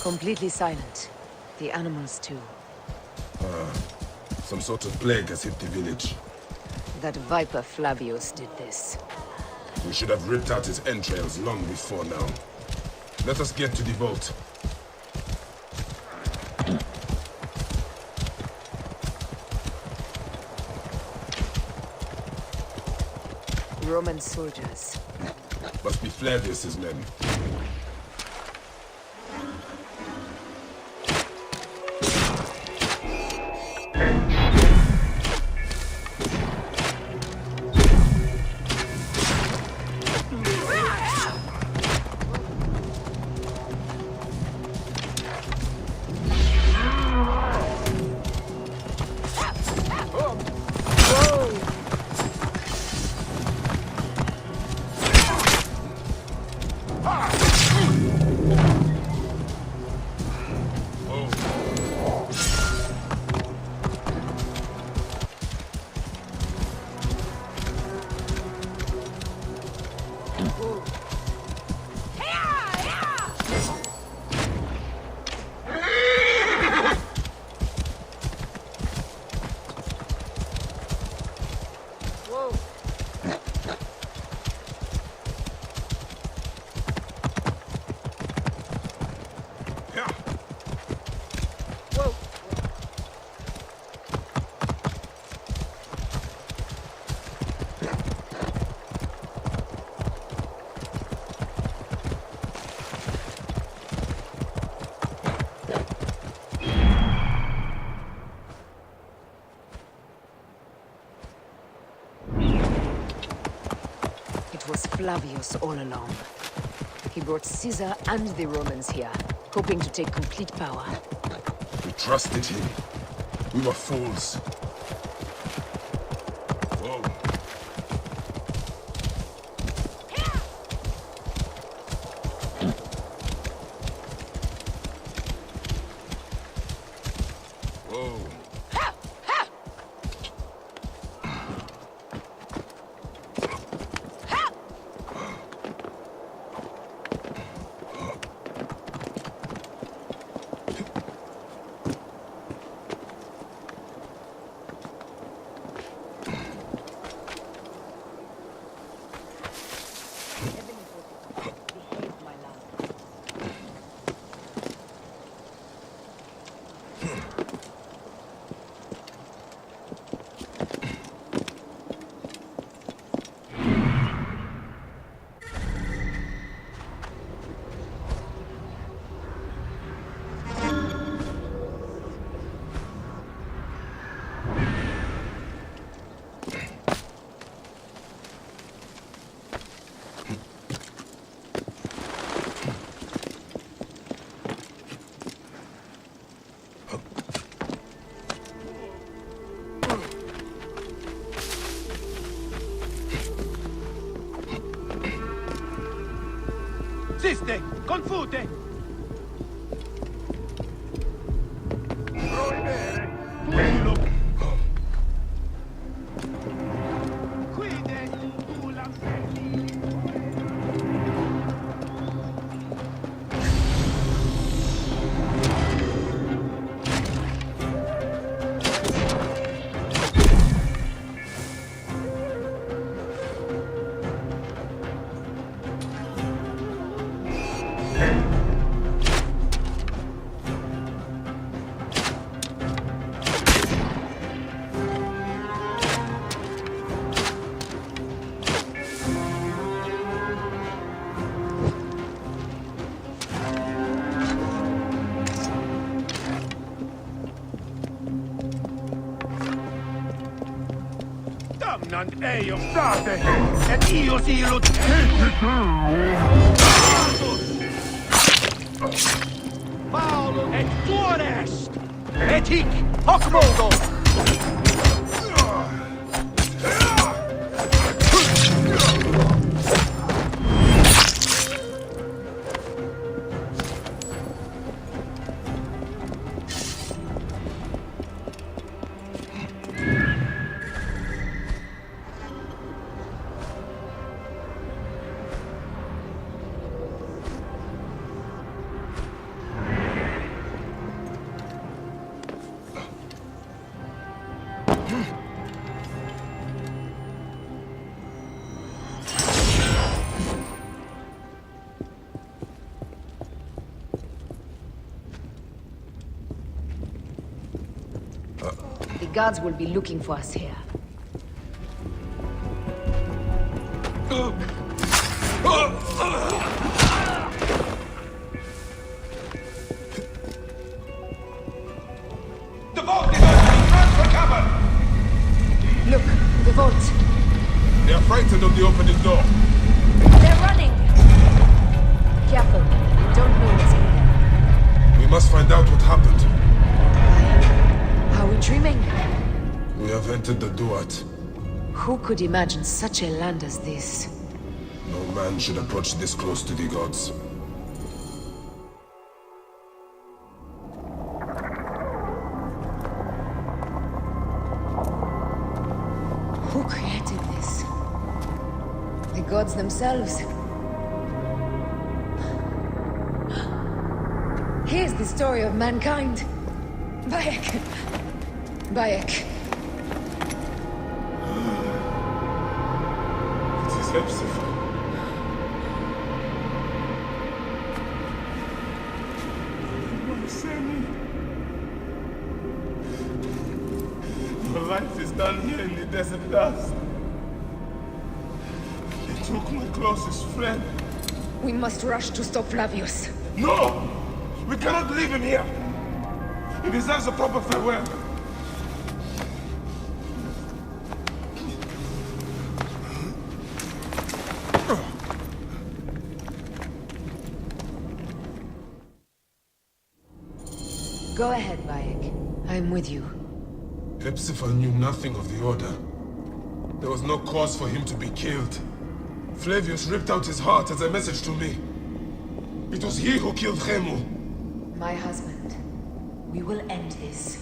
Completely silent. The animals too. Some sort of plague has hit the village. That viper Flavius did this. We should have ripped out his entrails long before now. Let us get to the vault. Roman soldiers. Must be Flavius's men. It was Flavius all along. He brought Caesar and the Romans here, hoping to take complete power. We trusted him. We were fools. Whoa. Whoa. Siste! Confute! Damnant eo state, et io silut Paolo et tuor est, et hic hoc modo. guards will be looking for us here. The vault is open! Run for cover! Look, the vault. They are frightened of the opening door. They're running! Careful, we don't know what's in there. We must find out what happened. Are we dreaming? We have entered the Duat. Who could imagine such a land as this? No man should approach this close to the gods. Who created this? The gods themselves? Here's the story of mankind. Bayek. Bayek. It is Hepzibah. My life is done here in the desert dust. They took my closest friend. We must rush to stop Flavius. No! We cannot leave him here! He deserves a proper farewell. Go ahead, Bayek. I'm with you. Hepzibah knew nothing of the Order. There was no cause for him to be killed. Flavius ripped out his heart as a message to me. It was he who killed Khemu. My husband. We will end this.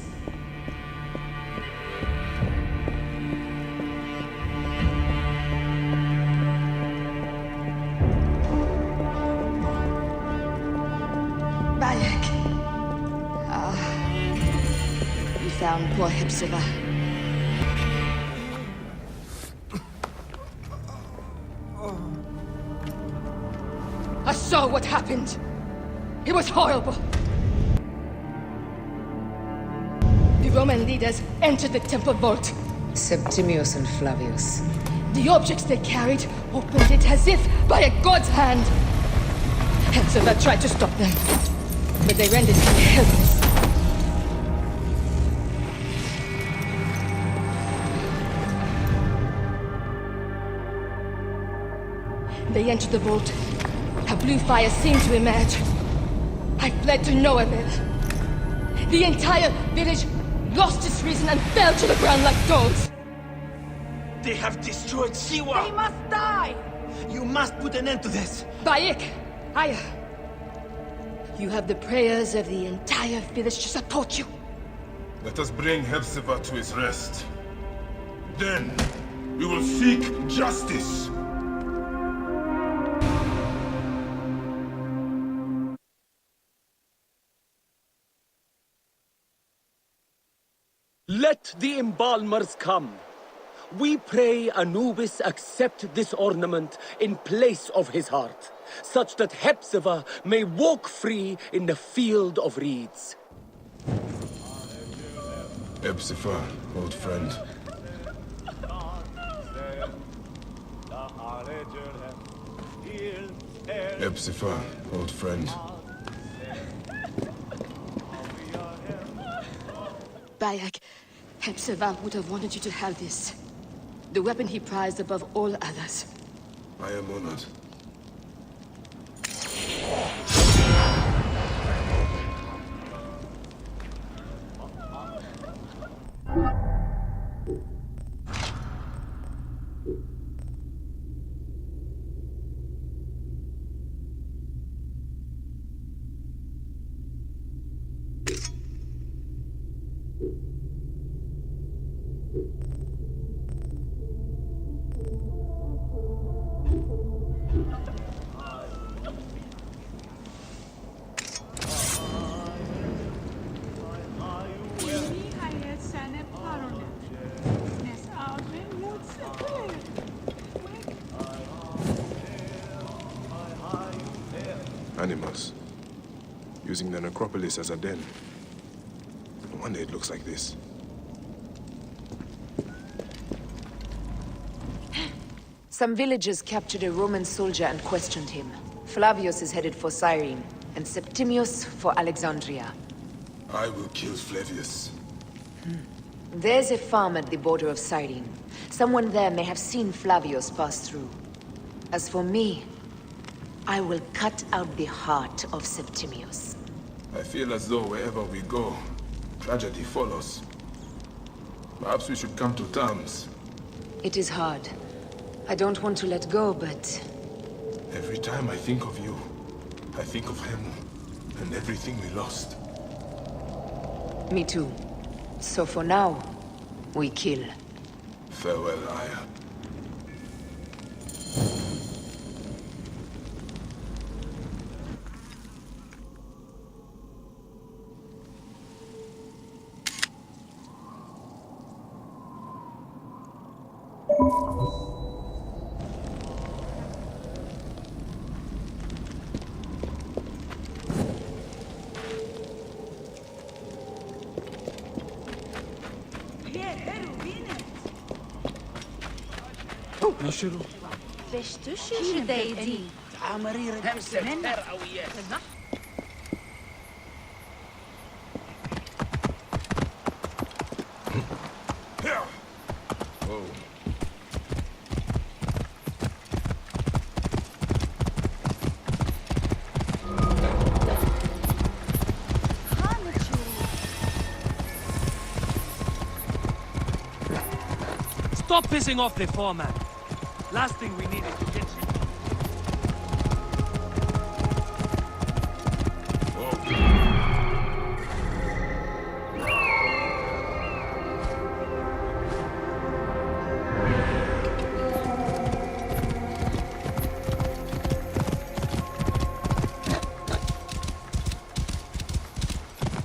Bayek. We found poor Hepzibah. I saw what happened. It was horrible. The Roman leaders entered the temple vault. Septimius and Flavius. The objects they carried opened it as if by a god's hand. Hepzibah tried to stop them, but they rendered him helpless. They entered the vault. A blue fire seemed to emerge. I fled to no avail. The entire village lost its reason and fell to the ground like dogs. They have destroyed Siwa! They must die! You must put an end to this! Bayek! Aya! You have the prayers of the entire village to support you. Let us bring Hepzibah to his rest. Then, we will seek justice. Let the embalmers come. We pray Anubis accept this ornament in place of his heart, such that Hepzibah may walk free in the field of reeds. Hepzibah, old friend. Hepzibah, old friend. Bayek, Hepzibah would have wanted you to have this. The weapon he prized above all others. I am honored. Animals. Using the necropolis as a den. No wonder it looks like this. Some villagers captured a Roman soldier and questioned him. Flavius is headed for Cyrene, and Septimius for Alexandria. I will kill Flavius. There's a farm at the border of Cyrene. Someone there may have seen Flavius pass through. As for me, I will cut out the heart of Septimius. I feel as though wherever we go, tragedy follows. Perhaps we should come to terms. It is hard. I don't want to let go, but... Every time I think of you, I think of him, and everything we lost. Me too. So for now, we kill. Farewell, Aya. Stop pissing off the foreman. Last thing we need is to get you.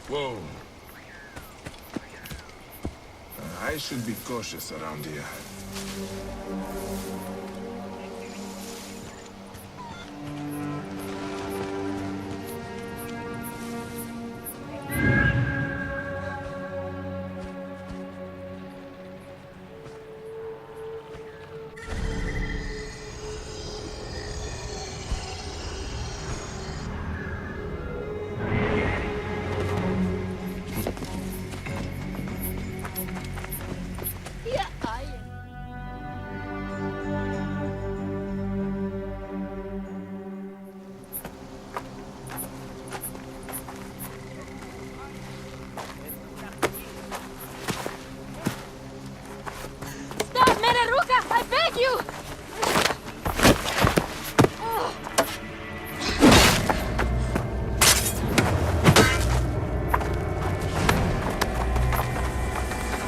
Whoa. I should be cautious around here.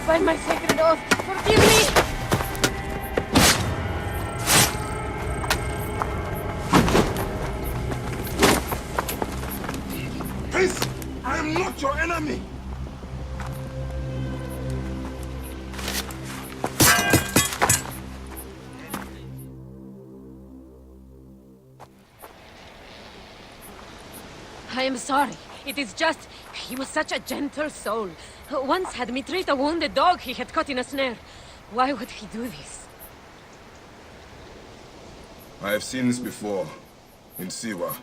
By my sacred oath, forgive me! Peace! I am not your enemy! I am sorry. It is just... he was such a gentle soul. Once had me treat a wounded dog he had caught in a snare. Why would he do this? I have seen this before. In Siwa.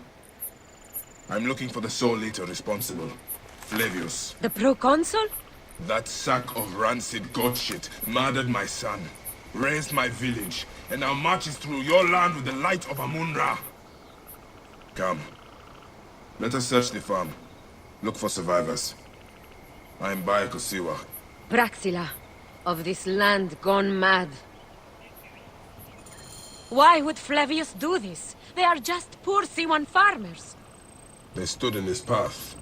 I'm looking for the soul eater responsible. Flavius. The proconsul? That sack of rancid god shit murdered my son, raised my village, and now marches through your land with the light of Amun-Ra. Come. Let us search the farm. Look for survivors. I am Bayek of Siwa. Praxila, of this land gone mad. Why would Flavius do this? They are just poor Siwan farmers. They stood in his path.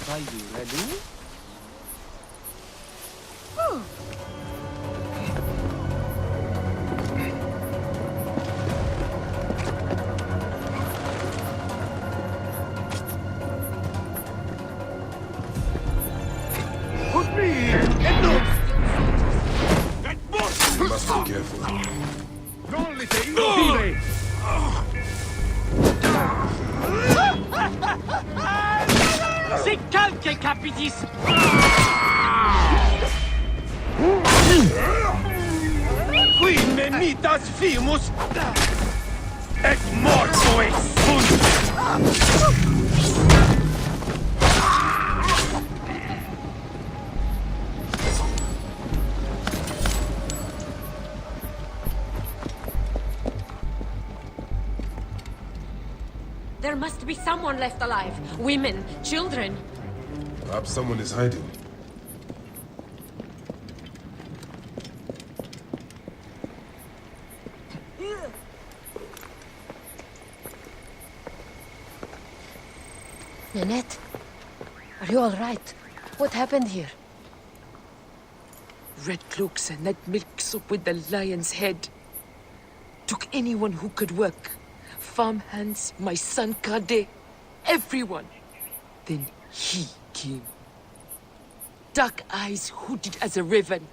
Are you ready? Be careful. Non li sei inutile! C'est calque, capitis! Qui menitas fimus et morto et sunt! There must be someone left alive. Women, children. Perhaps someone is hiding. Nanette, are you all right? What happened here? Red cloaks and that milk soup with the lion's head. Took anyone who could work. Farmhands, my son Kade, everyone. Then he came. Dark eyes hooded as a raven.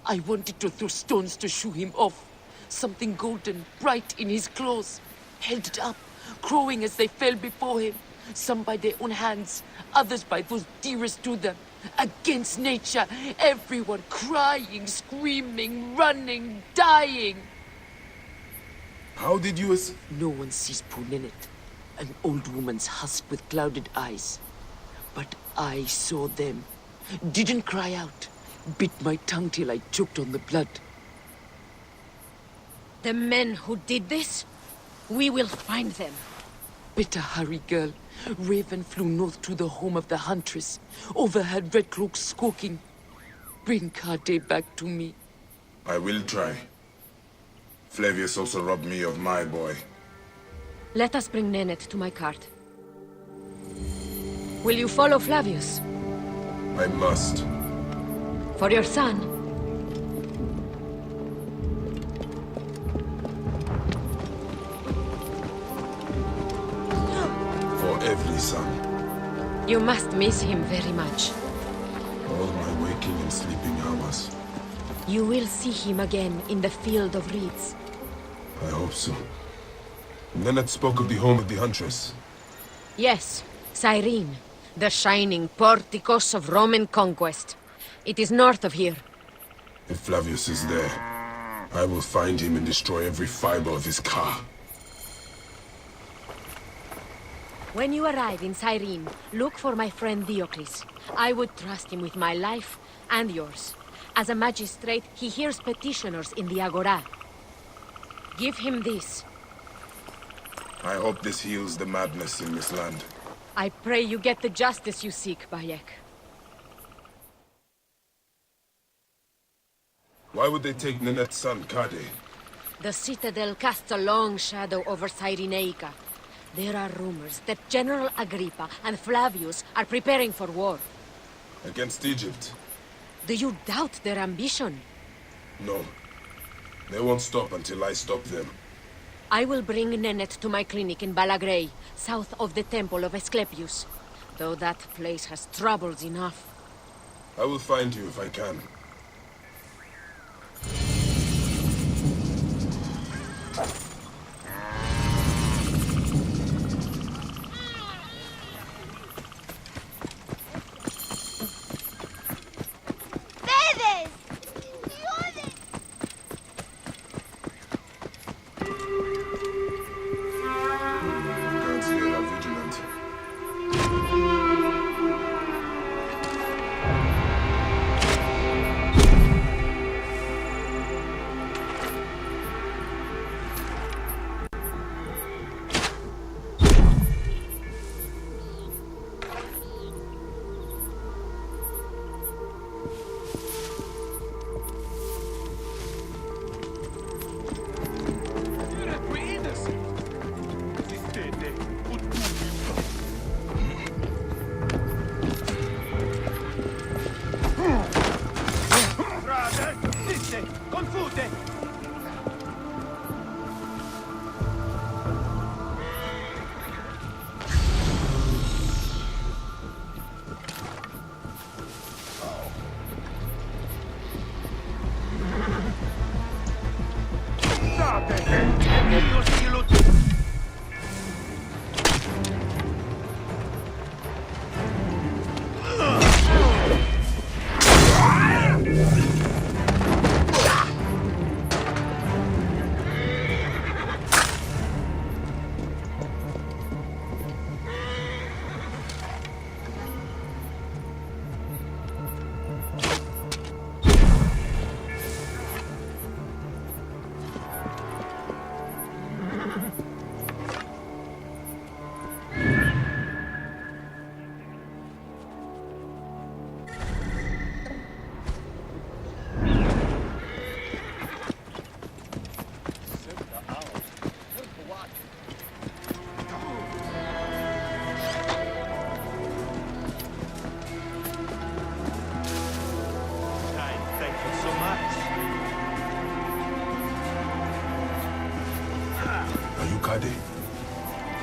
I wanted to throw stones to shoo him off. Something golden, bright in his claws. Held it up, crowing as they fell before him. Some by their own hands, others by those dearest to them. Against nature, everyone crying, screaming, running, dying. How did you No one sees poor Ninette, an old woman's husk with clouded eyes. But I saw them. Didn't cry out. Bit my tongue till I choked on the blood. The men who did this? We will find them. Better hurry, girl. Raven flew north to the home of the huntress. Overheard Red Cloaks squawking. Bring Kade back to me. I will try. Flavius also robbed me of my boy. Let us bring Nanette to my cart. Will you follow Flavius? I must. For your son? For every son. You must miss him very much. All my waking and sleeping hours. You will see him again in the field of reeds. I hope so. Nanette spoke of the home of the huntress. Yes, Cyrene, the shining porticos of Roman conquest. It is north of here. If Flavius is there, I will find him and destroy every fiber of his car. When you arrive in Cyrene, look for my friend Diocles. I would trust him with my life and yours. As a magistrate, he hears petitioners in the Agora. Give him this. I hope this heals the madness in this land. I pray you get the justice you seek, Bayek. Why would they take Nanette's son, Kade? The Citadel casts a long shadow over Cyrenaica. There are rumors that General Agrippa and Flavius are preparing for war. Against Egypt? Do you doubt their ambition? No. They won't stop until I stop them. I will bring Nanette to my clinic in Balagrey, south of the Temple of Asclepius. Though that place has troubles enough. I will find you if I can.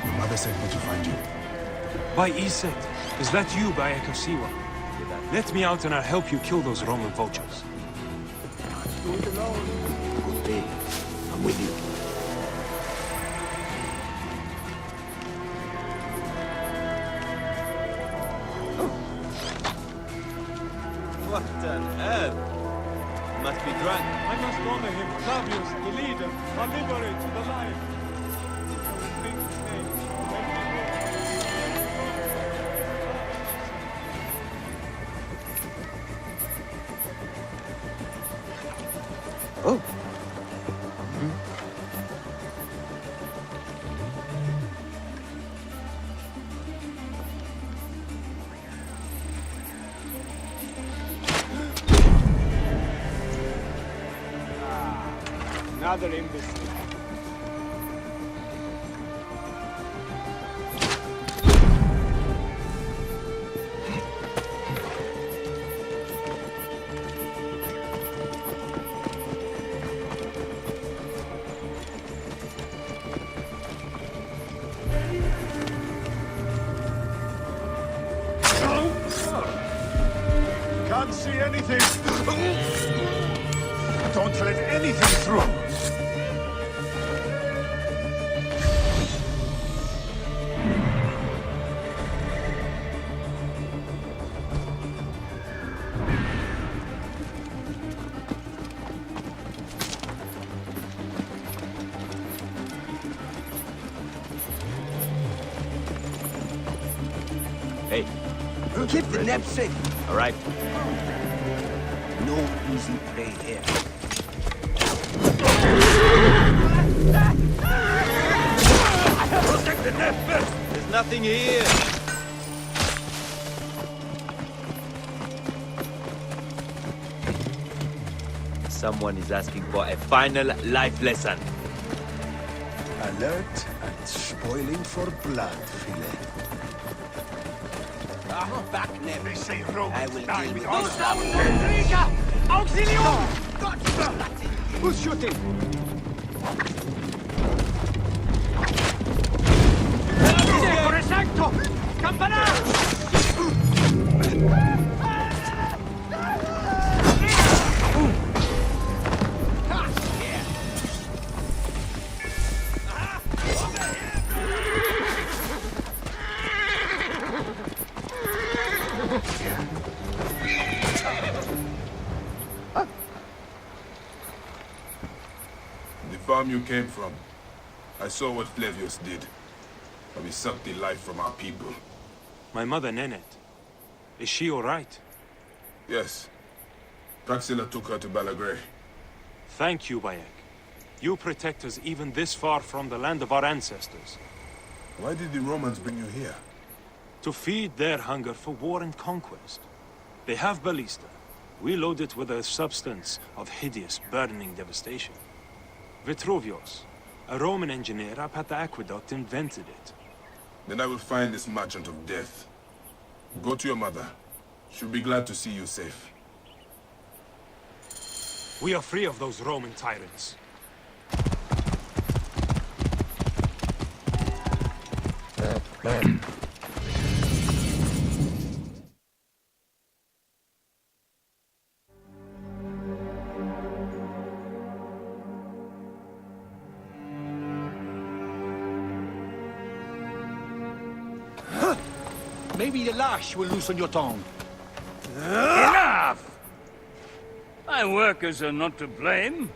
Your mother sent me to find you. By Iset, is that you, Bayek of Siwa? Let me out and I'll help you kill those Roman vultures. Do it alone. Okay, I'm with you. What on earth? Must be drunk. I must honor him, Flavius, the leader, our liberator, the lion. Oh. Another imbecile. Can't see anything. Don't let anything through. Hey, Keep the nap safe. all right. No easy prey here. Protect the nap first. There's nothing here. Someone is asking for a final life lesson. Alert and spoiling for blood, Phylakes. Back never say Rome. I will deal with Auxilium! Who's shooting? Correcto! Campana! The farm you came from. I saw what Flavius did. How he sucked the life from our people. My mother, Nenet. Is she all right? Yes. Praxilla took her to Balagray. Thank you, Bayek. You protect us even this far from the land of our ancestors. Why did the Romans bring you here? To feed their hunger for war and conquest. They have ballista. We load it with a substance of hideous, burning devastation. Vitruvius, a Roman engineer up at the aqueduct, invented it. Then I will find this merchant of death. Go to your mother. She'll be glad to see you safe. We are free of those Roman tyrants. Maybe the lash will loosen your tongue. Enough! My workers are not to blame.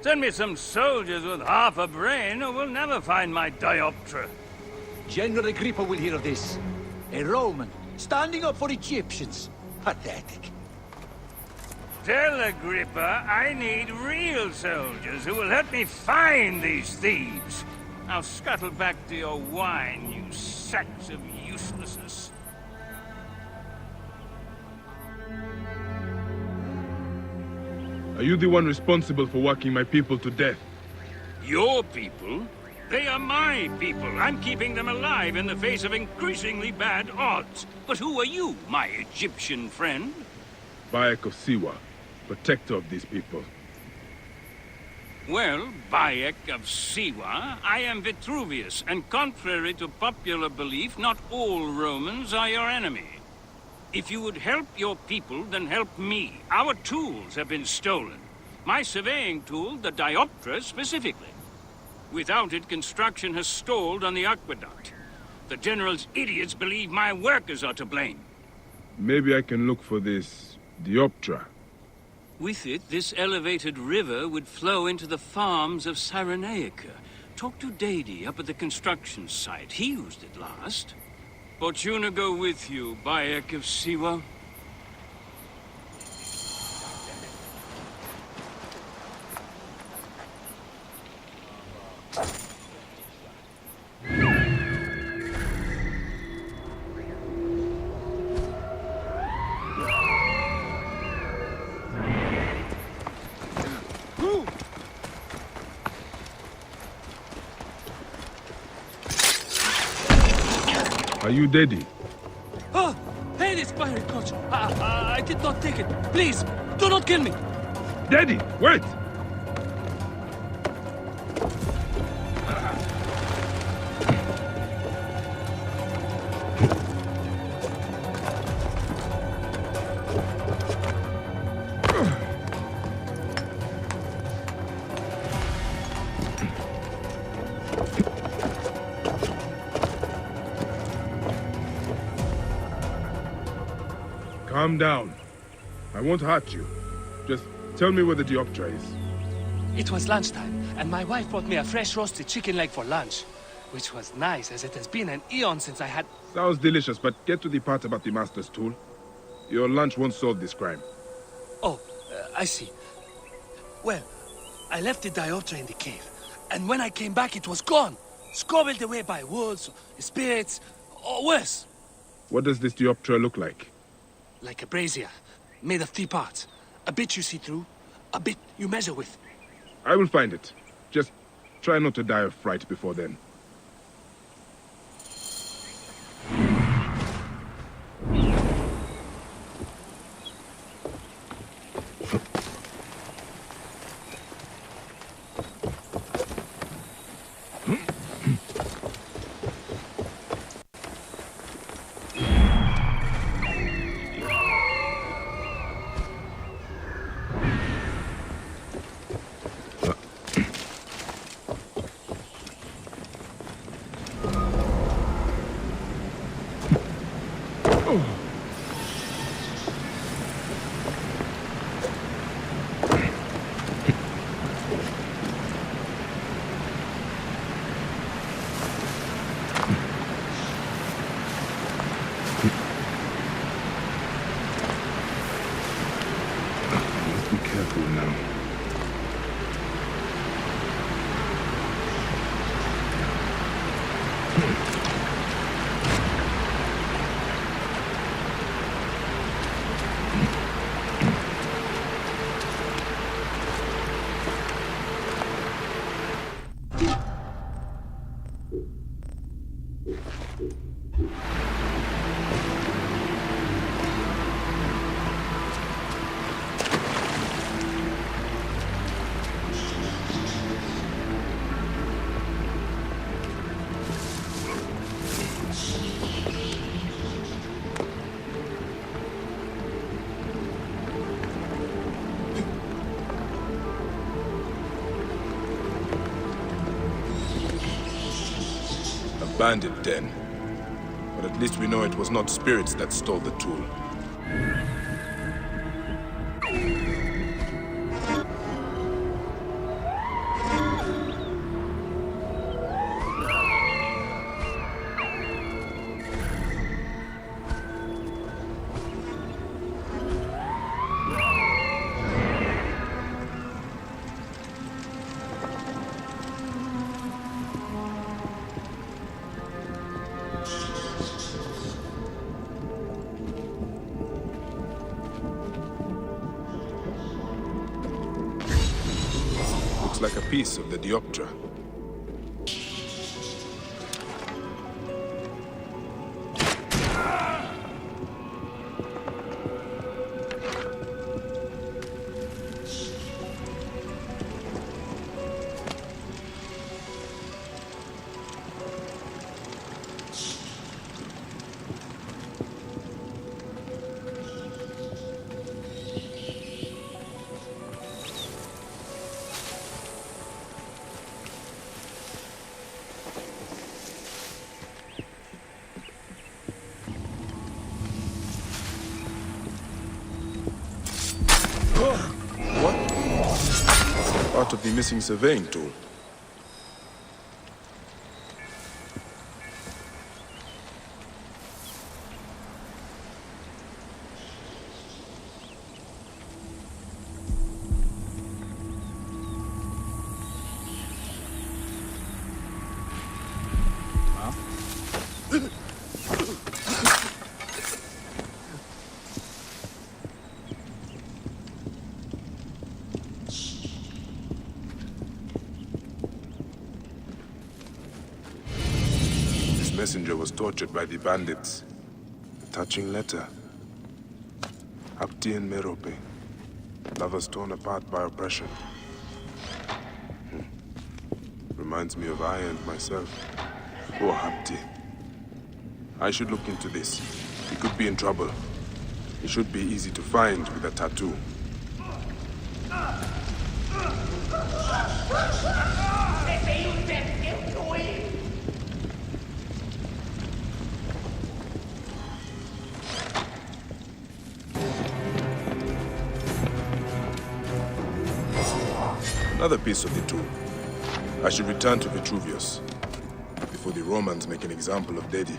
Send me some soldiers with half a brain who will never find my dioptra. General Agrippa will hear of this. A Roman, standing up for Egyptians. Pathetic. Tell Agrippa I need real soldiers who will help me find these thieves. Now scuttle back to your wine, you sacks of uselessness. Are you the one responsible for working my people to death? Your people? They are my people. I'm keeping them alive in the face of increasingly bad odds. But who are you, my Egyptian friend? Bayek of Siwa, protector of these people. Well, Bayek of Siwa, I am Vitruvius, and contrary to popular belief, not all Romans are your enemy. If you would help your people, then help me. Our tools have been stolen. My surveying tool, the dioptra, specifically. Without it, construction has stalled on the aqueduct. The General's idiots believe my workers are to blame. Maybe I can look for this dioptra. With it, this elevated river would flow into the farms of Cyrenaica. Talk to Dady up at the construction site. He used it last. Fortuna go with you, Bayek of Siwa. Are you Dady? Ah! Hey, this pirate coach! I did not take it. Please, do not kill me! Dady, wait! Calm down. I won't hurt you. Just tell me where the dioptra is. It was lunchtime, and my wife brought me a fresh roasted chicken leg for lunch. Which was nice, as it has been an eon since I had... Sounds delicious, but get to the part about the Master's tool. Your lunch won't solve this crime. Oh, I see. Well, I left the dioptra in the cave, and when I came back it was gone. Scobbled away by wolves, spirits, or worse. What does this dioptra look like? Like a brazier, made of 3 parts. A bit you see through, a bit you measure with. I will find it. Just try not to die of fright before then. Abandoned den. But at least we know it was not spirits that stole the tool. Like a piece of the Dioptra. Part of the missing surveying tool. Messenger was tortured by the bandits. A touching letter. Abdi and Merope. Lovers torn apart by oppression. Reminds me of I and myself. Poor Abdi. I should look into this. He could be in trouble. He should be easy to find with a tattoo. Another piece of the tool. I should return to Vitruvius before the Romans make an example of Dedi.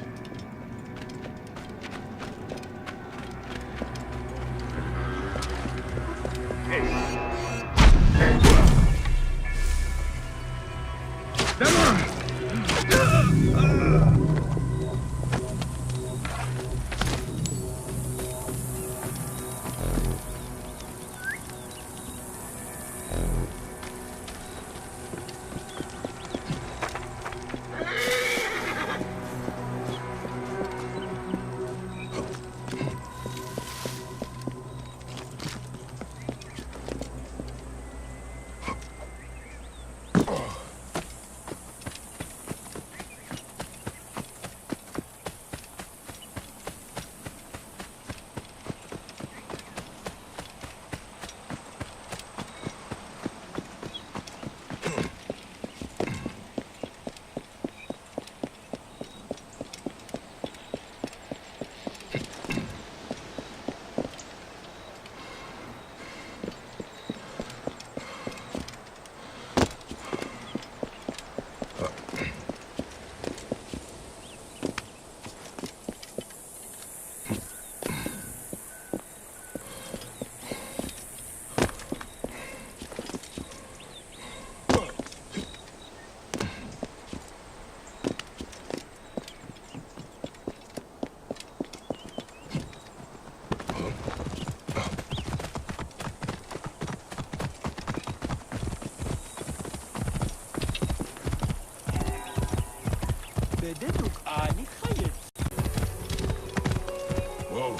Whoa.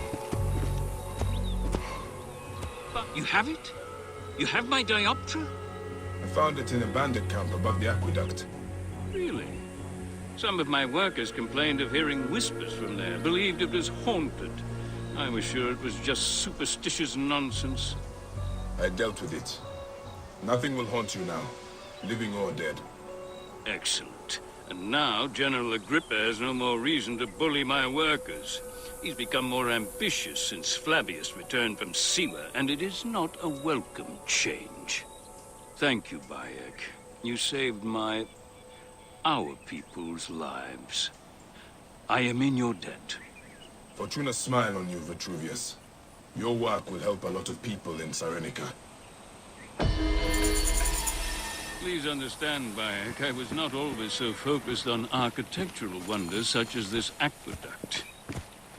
You have it? You have my dioptra? I found it in a bandit camp above the aqueduct. Really? Some of my workers complained of hearing whispers from there, believed it was haunted. I was sure it was just superstitious nonsense. I dealt with it. Nothing will haunt you now, living or dead. Excellent. And now General Agrippa has no more reason to bully my workers. He's become more ambitious since Flavius returned from Siwa, and it is not a welcome change. Thank you, Bayek. You saved our people's lives. I am in your debt. Fortuna smile on you, Vitruvius. Your work will help a lot of people in Cyrenica. Please understand, Bayek, I was not always so focused on architectural wonders such as this aqueduct.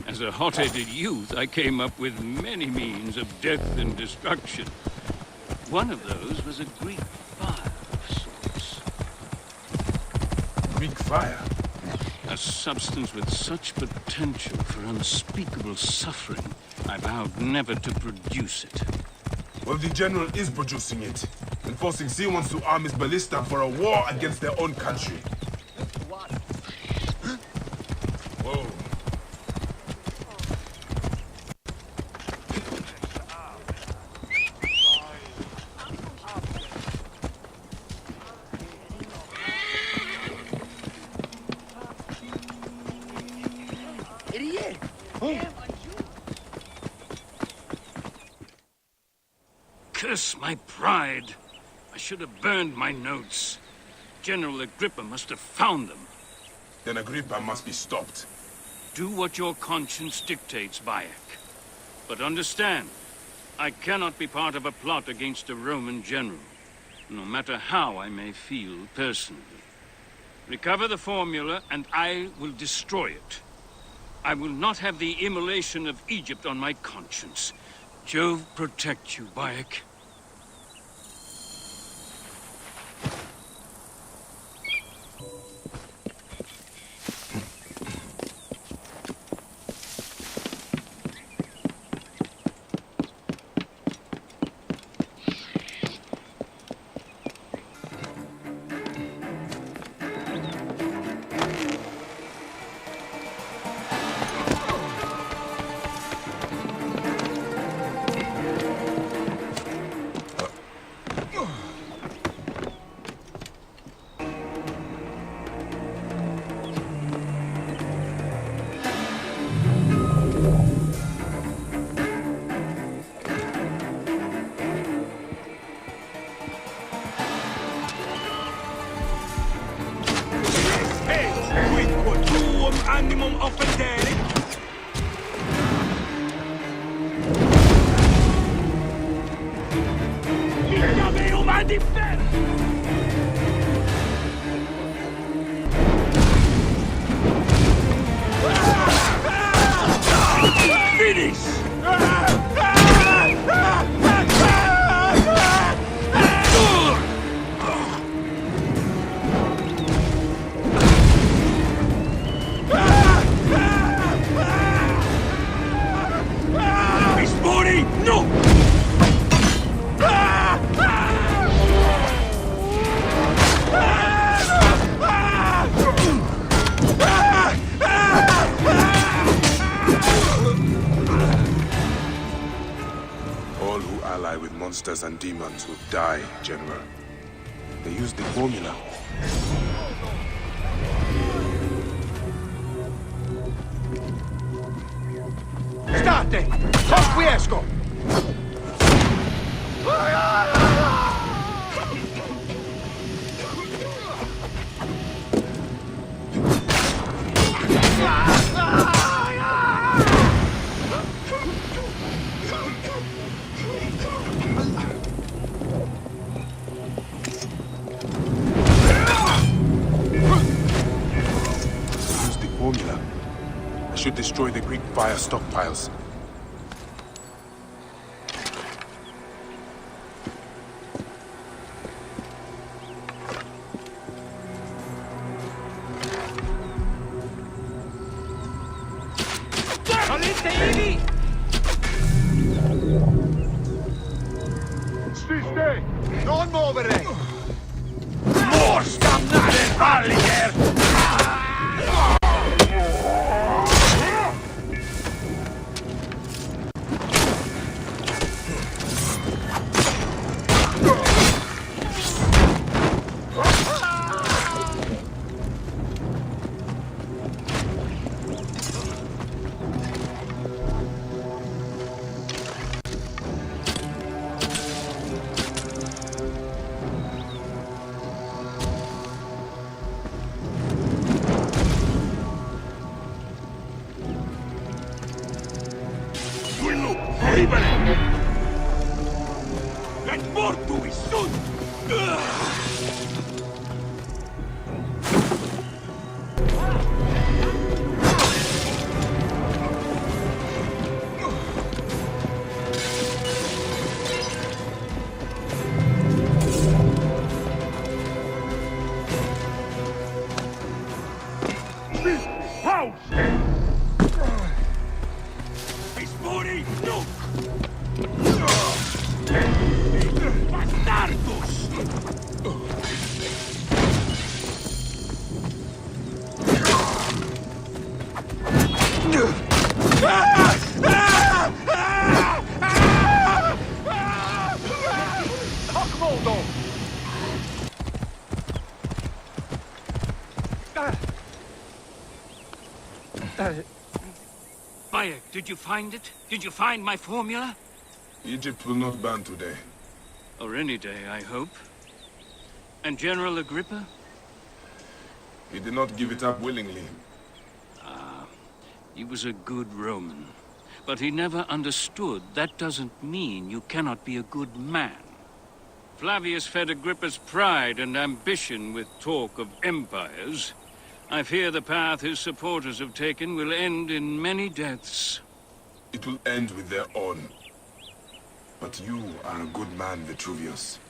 As a hot-headed youth, I came up with many means of death and destruction. One of those was a Greek fire of sorts. Greek fire? A substance with such potential for unspeakable suffering, I vowed never to produce it. Well, the General is producing it, and forcing C1s to arm his ballista for a war against their own country. Whoa. Curse my pride. I should have burned my notes. General Agrippa must have found them. Then Agrippa must be stopped. Do what your conscience dictates, Bayek. But understand, I cannot be part of a plot against a Roman general, no matter how I may feel personally. Recover the formula, and I will destroy it. I will not have the immolation of Egypt on my conscience. Jove protect you, Bayek. Animum offendere. Finish! Monsters and demons will die, General. They use the formula. State! Conquiesco! Should destroy the Greek fire stockpiles. Stay! Non muovere! More stannare, Alliger! now! Espori nuc! Bastardos! Bayek, did you find it? Did you find my formula? Egypt will not ban today. Or any day, I hope. And General Agrippa? He did not give it up willingly. He was a good Roman. But he never understood that doesn't mean you cannot be a good man. Flavius fed Agrippa's pride and ambition with talk of empires. I fear the path his supporters have taken will end in many deaths. It will end with their own. But you are a good man, Vitruvius.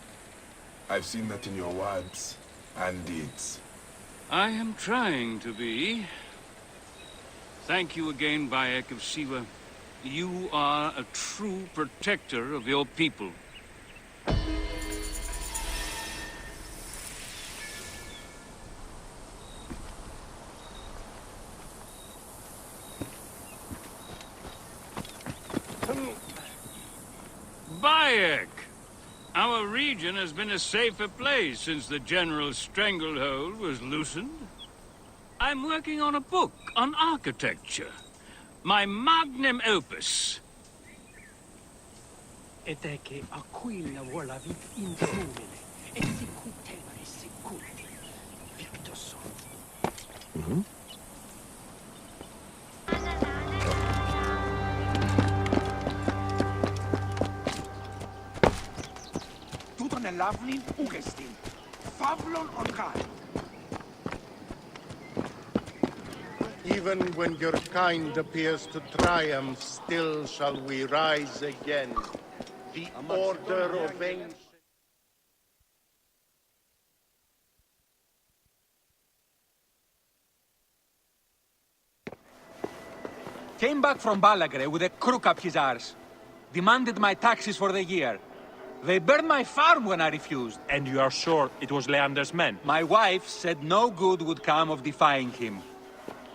I've seen that in your words and deeds. I am trying to be. Thank you again, Bayek of Siwa. You are a true protector of your people. Bayek! Our region has been a safer place since the General's stranglehold was loosened. I'm working on a book on architecture. My magnum opus. Eteke aquila volavit intrumine, executevere securti, victoso. Τούτον ελάβνην ούγεστην, φαύλον οργάν. Even when your kind appears to triumph, still shall we rise again. The order of ancient... Came back from Balagre with a crook up his arse. Demanded my taxes for the year. They burned my farm when I refused. And you are sure it was Leander's men? My wife said no good would come of defying him.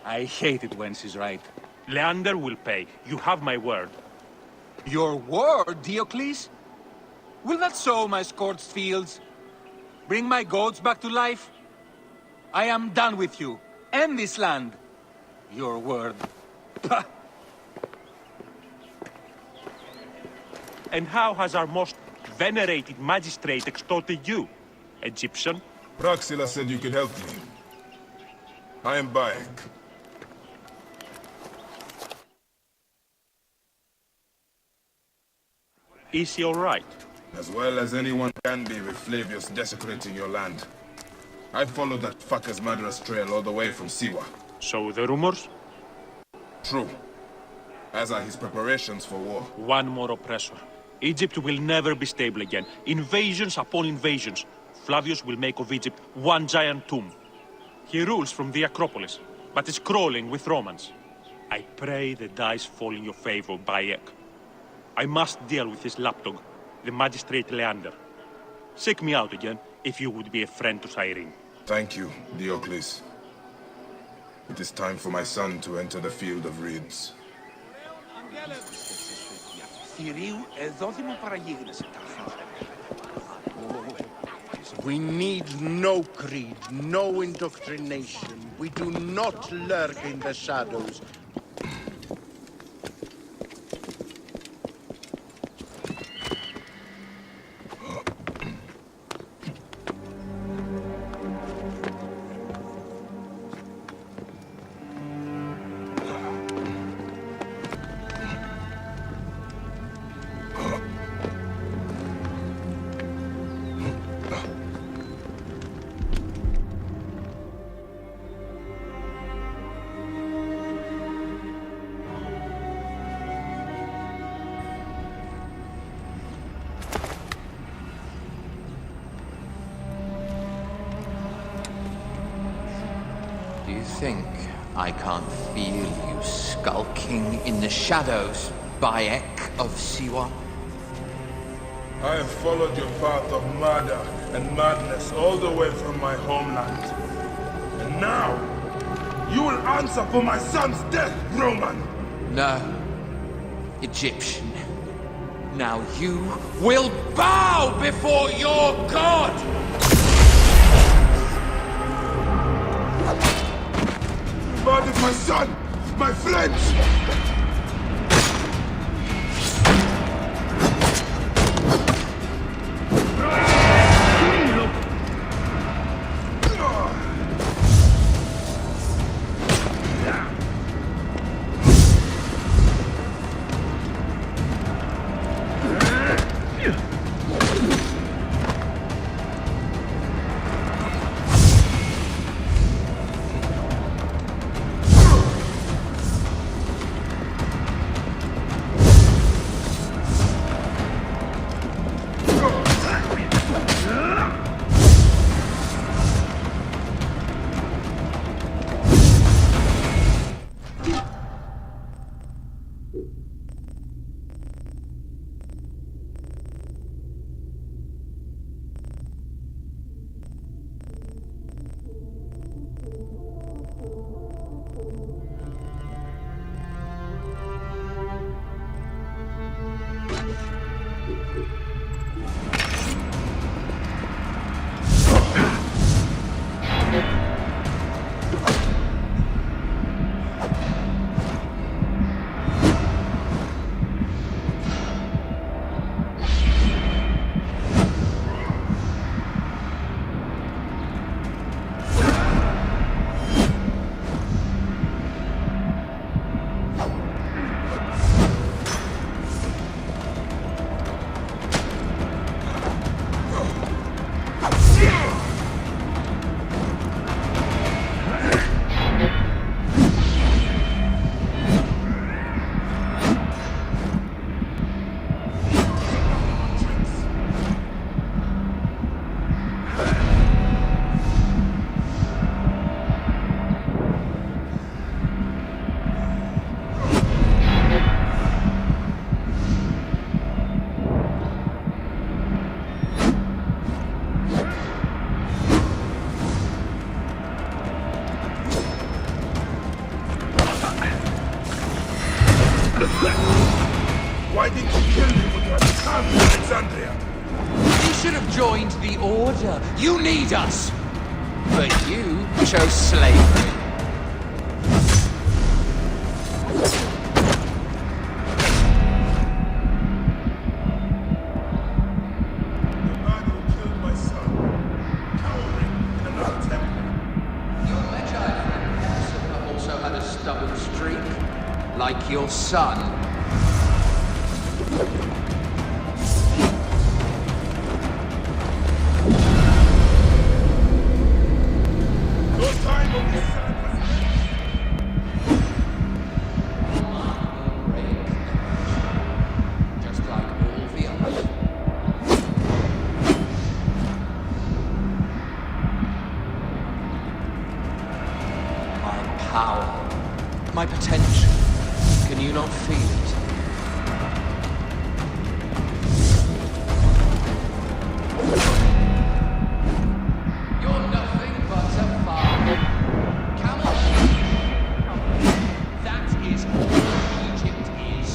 I hate it when she's right. Leander will pay. You have my word. Your word, Diocles? Will that sow my scorched fields? Bring my goats back to life? I am done with you, and this land. Your word. Pah! And how has our most venerated magistrate extorted you, Egyptian? Praxila said you could help me. I am Bayek. Is he all right? As well as anyone can be with Flavius desecrating your land. I followed that fucker's murderous trail all the way from Siwa. So the rumors? True. As are his preparations for war. One more oppressor. Egypt will never be stable again. Invasions upon invasions. Flavius will make of Egypt one giant tomb. He rules from the Acropolis, but is crawling with Romans. I pray the dice fall in your favor, Bayek. I must deal with this lapdog, the magistrate Leander. Seek me out again, if you would be a friend to Cyrene. Thank you, Diocles. It is time for my son to enter the field of reeds. We need no creed, no indoctrination. We do not lurk in the shadows. Do you think I can't feel you skulking in the shadows, Bayek of Siwa. I have followed your path of murder and madness all the way from my homeland. And now, you will answer for my son's death, Roman! No, Egyptian. Now you will bow before your god! You murdered my son! My friends! Why did you kill me when you had come to Alexandria? You should have joined the Order. You need us. But you chose slavery. The man who killed my son, cowering in another temple. Your Magi friend also had a stubborn streak, like your son. No time on this side. Just like all the others. My power, my potential. Can you not feel it? You're nothing but a farm. Camel. That is all Egypt is.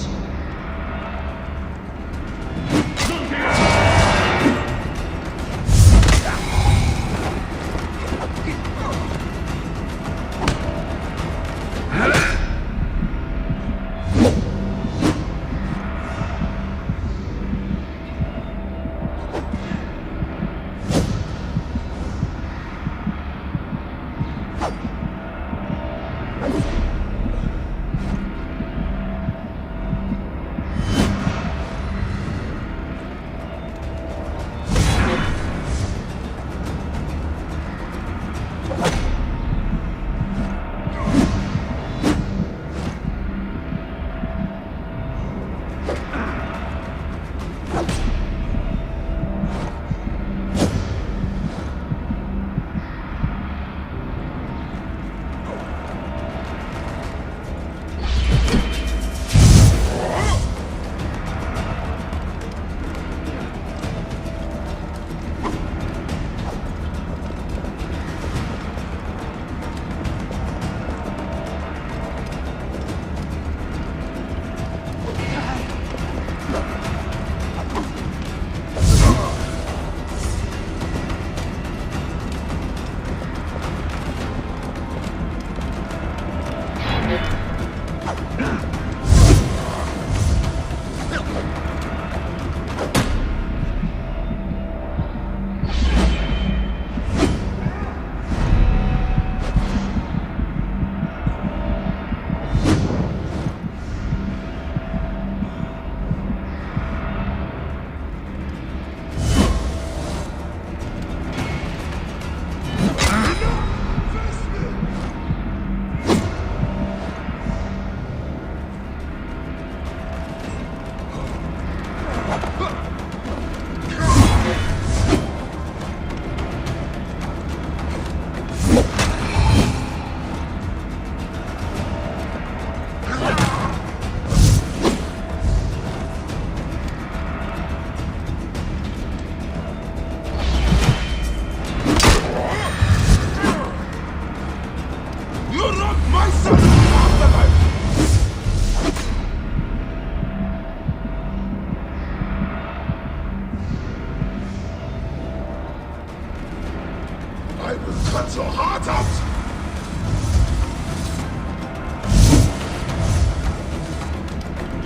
will cut your heart out!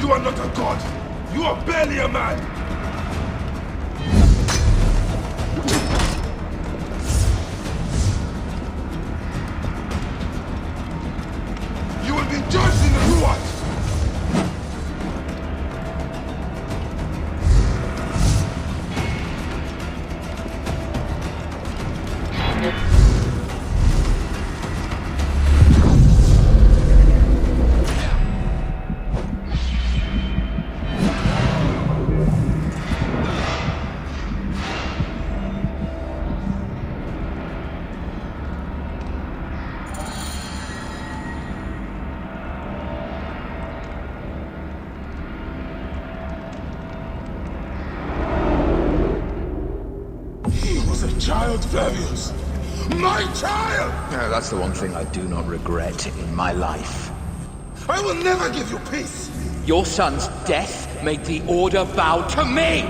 You are not a god! You are barely a man! You will be judged in the Ruat! Child, Flavius! My child! No, that's the one thing I do not regret in my life. I will never give you peace! Your son's death made the Order bow to me!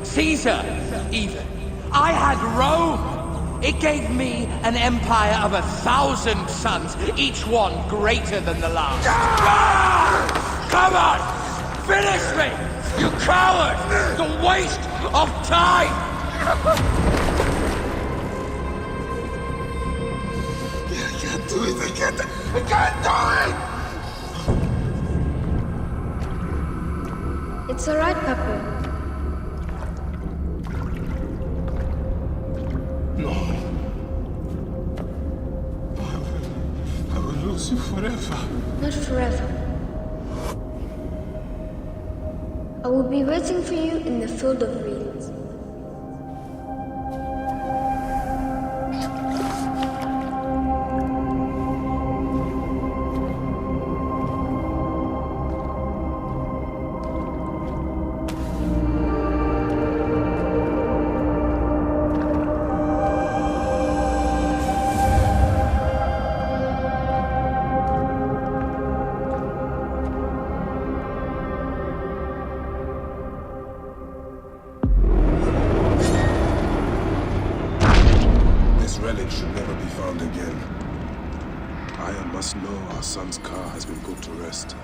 Caesar, even. I had Rome! It gave me an empire of 1,000 sons, each one greater than the last. Come on! Finish me! You coward! The waste of time! I can't do it! I can't do it! It's alright, Papa. No. I will lose you forever. Not forever. I will be waiting for you in the field of reeds. Relic should never be found again. Aya must know our son's car has been put to rest.